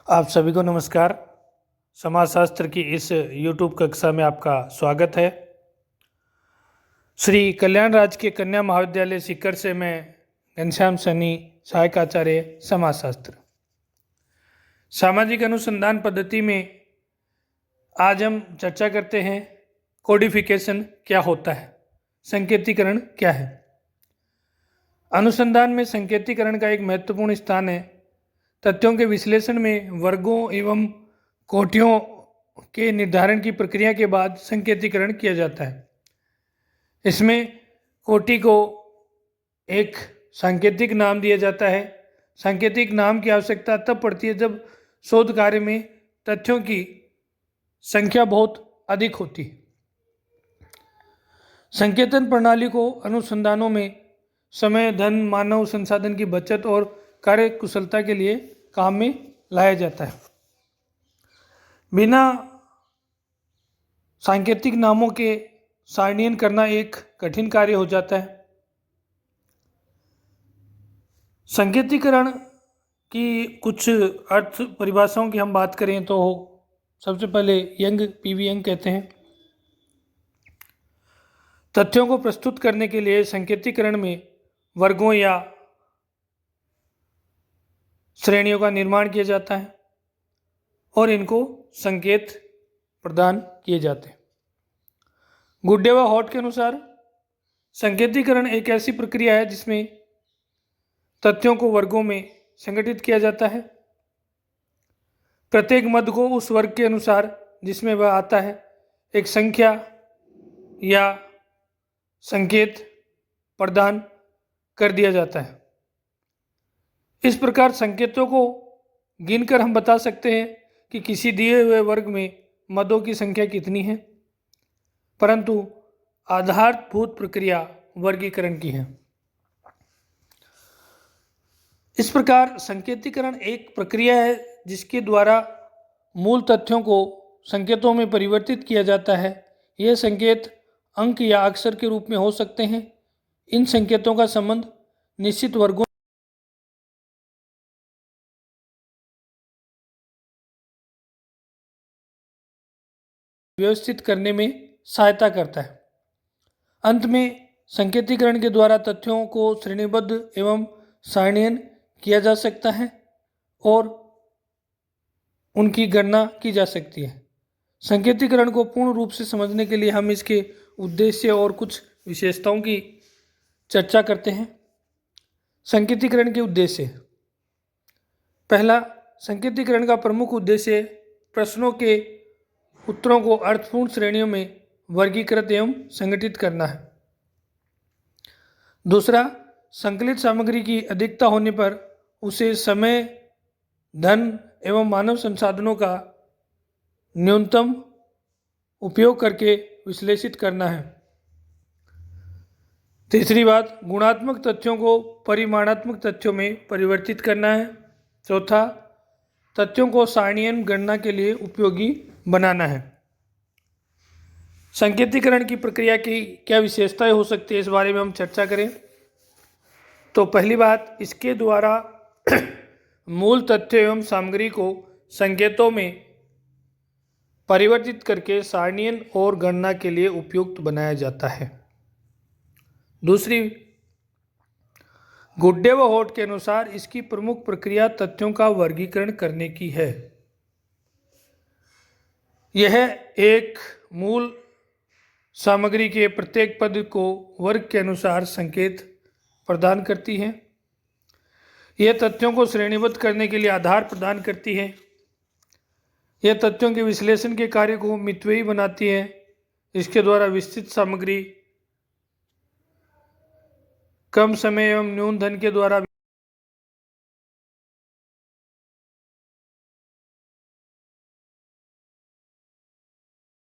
आप सभी को नमस्कार। समाजशास्त्र की इस YouTube कक्षा में आपका स्वागत है। श्री कल्याण राजकीय कन्या महाविद्यालय सीकर से मैं घनश्याम सैनी, सहायक आचार्य समाजशास्त्र। सामाजिक अनुसंधान पद्धति में आज हम चर्चा करते हैं कोडिफिकेशन क्या होता है, संकेतीकरण क्या है। अनुसंधान में संकेतीकरण का एक महत्वपूर्ण स्थान है। तथ्यों के विश्लेषण में वर्गों एवं कोटियों के निर्धारण की प्रक्रिया के बाद संकेतीकरण किया जाता है। इसमें कोटि को एक सांकेतिक नाम दिया जाता है। सांकेतिक नाम की आवश्यकता तब पड़ती है जब शोध कार्य में तथ्यों की संख्या बहुत अधिक होती है। संकेतन प्रणाली को अनुसंधानों में समय, धन, मानव संसाधन की बचत और कार्य कुशलता के लिए काम में लाया जाता है। बिना सांकेतिक नामों के सारणीयन करना एक कठिन कार्य हो जाता है। संकेतीकरण की कुछ अर्थ परिभाषाओं की हम बात करें तो सबसे पहले यंग, पीवी यंग कहते हैं। तथ्यों को प्रस्तुत करने के लिए संकेतीकरण में वर्गों या श्रेणियों का निर्माण किया जाता है और इनको संकेत प्रदान किए जाते हैं। गुड्डे व हॉट के अनुसार संकेतीकरण एक ऐसी प्रक्रिया है जिसमें तथ्यों को वर्गों में संगठित किया जाता है। प्रत्येक मद को उस वर्ग के अनुसार जिसमें वह आता है एक संख्या या संकेत प्रदान कर दिया जाता है। इस प्रकार संकेतों को गिनकर हम बता सकते हैं कि किसी दिए हुए वर्ग में मदों की संख्या कितनी है, परंतु आधारभूत प्रक्रिया वर्गीकरण की है। इस प्रकार संकेतीकरण एक प्रक्रिया है जिसके द्वारा मूल तथ्यों को संकेतों में परिवर्तित किया जाता है। यह संकेत अंक या अक्षर के रूप में हो सकते हैं। इन संकेतों का संबंध निश्चित वर्गों व्यवस्थित करने में सहायता करता है। अंत में संकेतीकरण के द्वारा तथ्यों को श्रेणीबद्ध एवं सारणीयन किया जा सकता है और उनकी गणना की जा सकती है। संकेतीकरण को पूर्ण रूप से समझने के लिए हम इसके उद्देश्य और कुछ विशेषताओं की चर्चा करते हैं। संकेतीकरण के उद्देश्य। पहला, संकेतीकरण का प्रमुख उद्देश्य प्रश्नों के उत्तरों को अर्थपूर्ण श्रेणियों में वर्गीकृत एवं संगठित करना है। दूसरा, संकलित सामग्री की अधिकता होने पर उसे समय, धन एवं मानव संसाधनों का न्यूनतम उपयोग करके विश्लेषित करना है। तीसरी बात, गुणात्मक तथ्यों को परिमाणात्मक तथ्यों में परिवर्तित करना है। चौथा, तथ्यों को सारणीयन गणना के लिए उपयोगी बनाना है। संकेतीकरण की प्रक्रिया की क्या विशेषताएं हो सकती है, इस बारे में हम चर्चा करें तो पहली बात, इसके द्वारा मूल तथ्य एवं सामग्री को संकेतों में परिवर्तित करके सारणीयन और गणना के लिए उपयुक्त बनाया जाता है। दूसरी, गुड्डे व हॉट के अनुसार इसकी प्रमुख प्रक्रिया तथ्यों का वर्गीकरण करने की है। यह एक मूल सामग्री के प्रत्येक पद को वर्ग के अनुसार संकेत प्रदान करती है। यह तथ्यों को श्रेणीबद्ध करने के लिए आधार प्रदान करती है। यह तथ्यों के विश्लेषण के कार्य को मितव्ययी बनाती है। इसके द्वारा विस्तृत सामग्री कम समय एवं न्यून धन के द्वारा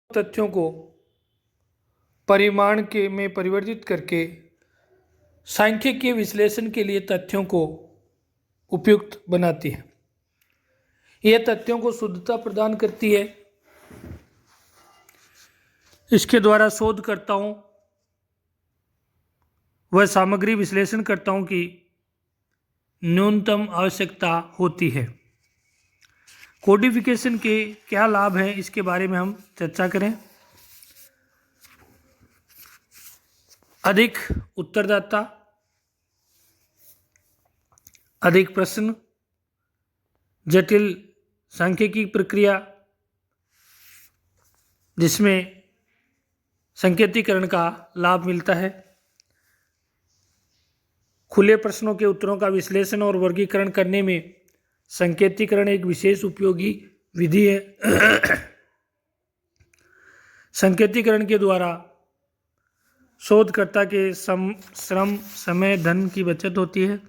तथ्यों को परिमाण के में परिवर्तित करके सांख्यिकीय विश्लेषण के लिए तथ्यों को उपयुक्त बनाती है। यह तथ्यों को शुद्धता प्रदान करती है। इसके द्वारा शोधकर्ताओं व सामग्री विश्लेषणकर्ताओं की न्यूनतम आवश्यकता होती है। कोडिफिकेशन के क्या लाभ हैं इसके बारे में हम चर्चा करें। अधिक उत्तरदाता, अधिक प्रश्न, जटिल सांख्यिकी प्रक्रिया जिसमें संकेतीकरण का लाभ मिलता है, खुले प्रश्नों के उत्तरों का विश्लेषण और वर्गीकरण करने में संकेतीकरण एक विशेष उपयोगी विधि है। संकेतीकरण के द्वारा शोधकर्ता के श्रम, समय, धन की बचत होती है।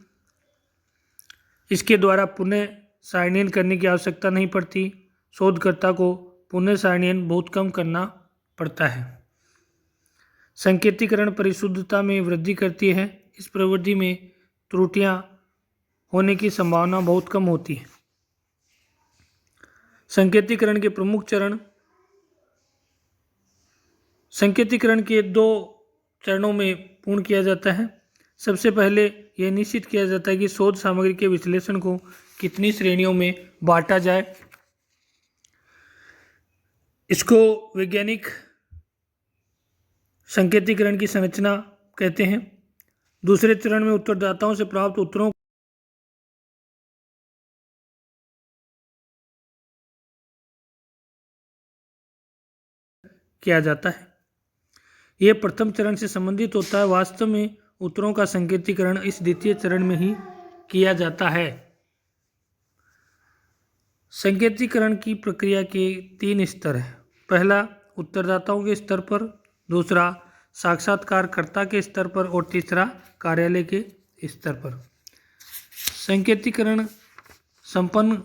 इसके द्वारा पुनः सारणीकरण करने की आवश्यकता नहीं पड़ती। शोधकर्ता को पुनः सारणीकरण बहुत कम करना पड़ता है। संकेतीकरण परिशुद्धता में वृद्धि करती है। इस प्रवृत्ति में त्रुटियां होने की संभावना बहुत कम होती है। संकेतीकरण के प्रमुख चरण। संकेतीकरण के 2 चरणों में पूर्ण किया जाता है। सबसे पहले यह निश्चित किया जाता है कि शोध सामग्री के विश्लेषण को कितनी श्रेणियों में बांटा जाए। इसको वैज्ञानिक संकेतीकरण की संरचना कहते हैं। दूसरे चरण में उत्तरदाताओं से प्राप्त उत्तरों किया जाता है। यह प्रथम चरण से संबंधित होता है। वास्तव में उत्तरों का संकेतीकरण इस द्वितीय चरण में ही किया जाता है। संकेतीकरण की प्रक्रिया के 3 स्तर हैं। पहला उत्तरदाताओं के स्तर पर, दूसरा साक्षात्कारकर्ता के स्तर पर और तीसरा कार्यालय के स्तर पर। संकेतीकरण संपन्न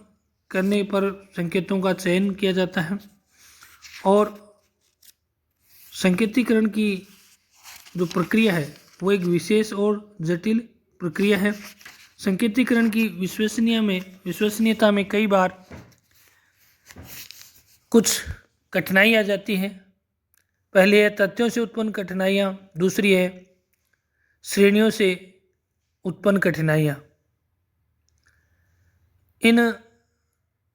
करने पर संकेतों का चयन किया जाता है और संकेतीकरण की जो प्रक्रिया है वो एक विशेष और जटिल प्रक्रिया है। संकेतीकरण की विश्वसनीयता में कई बार कुछ कठिनाई आ जाती है। पहली है तथ्यों से उत्पन्न कठिनाइयाँ, दूसरी है श्रेणियों से उत्पन्न कठिनाइयाँ। इन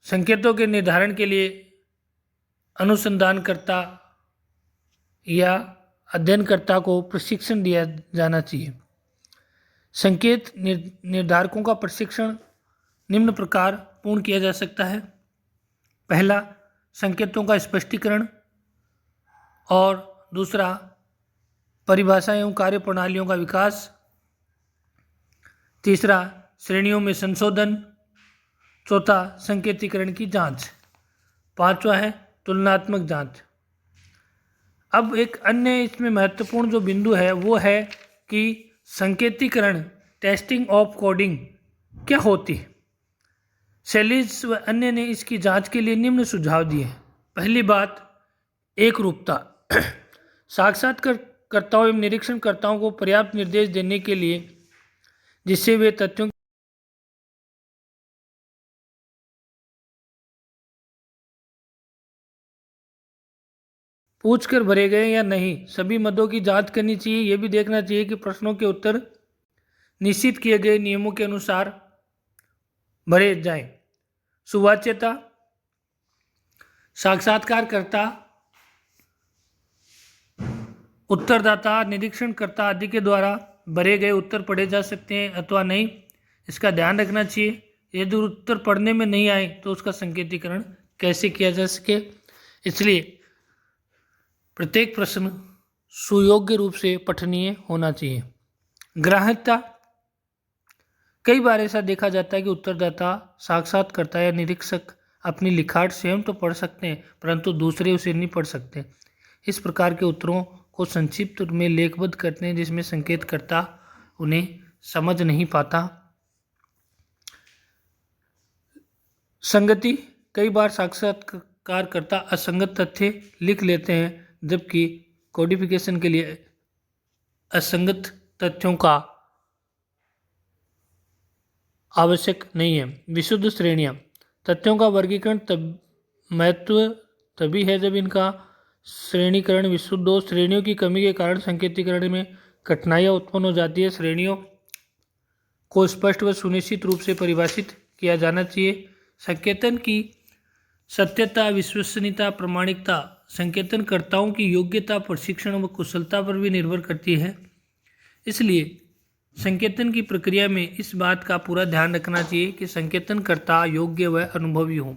संकेतों के निर्धारण के लिए अनुसंधानकर्ता या अध्ययनकर्ता को प्रशिक्षण दिया जाना चाहिए। संकेत निर्धारकों का प्रशिक्षण निम्न प्रकार पूर्ण किया जा सकता है। पहला, संकेतों का स्पष्टीकरण और दूसरा परिभाषा एवं कार्यप्रणालियों का विकास, तीसरा श्रेणियों में संशोधन, चौथा संकेतीकरण की जांच, पांचवा है तुलनात्मक जांच। अब एक अन्य इसमें महत्वपूर्ण जो बिंदु है वो है कि संकेतीकरण टेस्टिंग ऑफ कोडिंग क्या होती है। सेलिस व अन्य ने इसकी जांच के लिए निम्न सुझाव दिए। पहली बात, एक रूपता। साक्षात्कारकर्ताओं एवं निरीक्षणकर्ताओं को पर्याप्त निर्देश देने के लिए जिससे वे तथ्यों पूछकर भरे गए या नहीं, सभी मदों की जांच करनी चाहिए। यह भी देखना चाहिए कि प्रश्नों के उत्तर निश्चित किए गए नियमों के अनुसार भरे जाएं। सुवाच्यता, साक्षात्कारकर्ता, उत्तरदाता, निरीक्षणकर्ता आदि के द्वारा भरे गए उत्तर पढ़े जा सकते हैं अथवा नहीं, इसका ध्यान रखना चाहिए। यदि उत्तर पढ़ने में नहीं आए तो उसका संकेतीकरण कैसे किया जा सके, इसलिए प्रत्येक प्रश्न सुयोग्य रूप से पठनीय होना चाहिए। ग्राह्यता, कई बार ऐसा देखा जाता है कि उत्तरदाता, साक्षात्कारकर्ता या निरीक्षक अपनी लिखावट स्वयं तो पढ़ सकते हैं परंतु दूसरे उसे नहीं पढ़ सकते। इस प्रकार के उत्तरों को संक्षिप्त में लेखबद्ध करते हैं जिसमें संकेतकर्ता उन्हें समझ नहीं पाता। संगति, कई बार साक्षात्कारकर्ता असंगत तथ्य लिख लेते हैं जबकि कोडिफिकेशन के लिए असंगत तथ्यों का आवश्यक नहीं है। विशुद्ध श्रेणियाँ, तथ्यों का वर्गीकरण महत्व तभी है जब इनका श्रेणीकरण विशुद्ध हो। श्रेणियों की कमी के कारण संकेतीकरण में कठिनाइयाँ उत्पन्न हो जाती है। श्रेणियों को स्पष्ट व सुनिश्चित रूप से परिभाषित किया जाना चाहिए। संकेतन की सत्यता, विश्वसनीयता, प्रामाणिकता संकेतनकर्ताओं की योग्यता, प्रशिक्षण व कुशलता पर भी निर्भर करती है। इसलिए संकेतन की प्रक्रिया में इस बात का पूरा ध्यान रखना चाहिए कि संकेतनकर्ता योग्य व अनुभवी हों।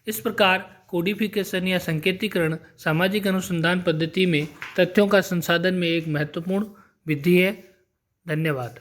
इस प्रकार कोडिफिकेशन या संकेतीकरण सामाजिक अनुसंधान पद्धति में तथ्यों का संसाधन में एक महत्वपूर्ण विधि है। धन्यवाद।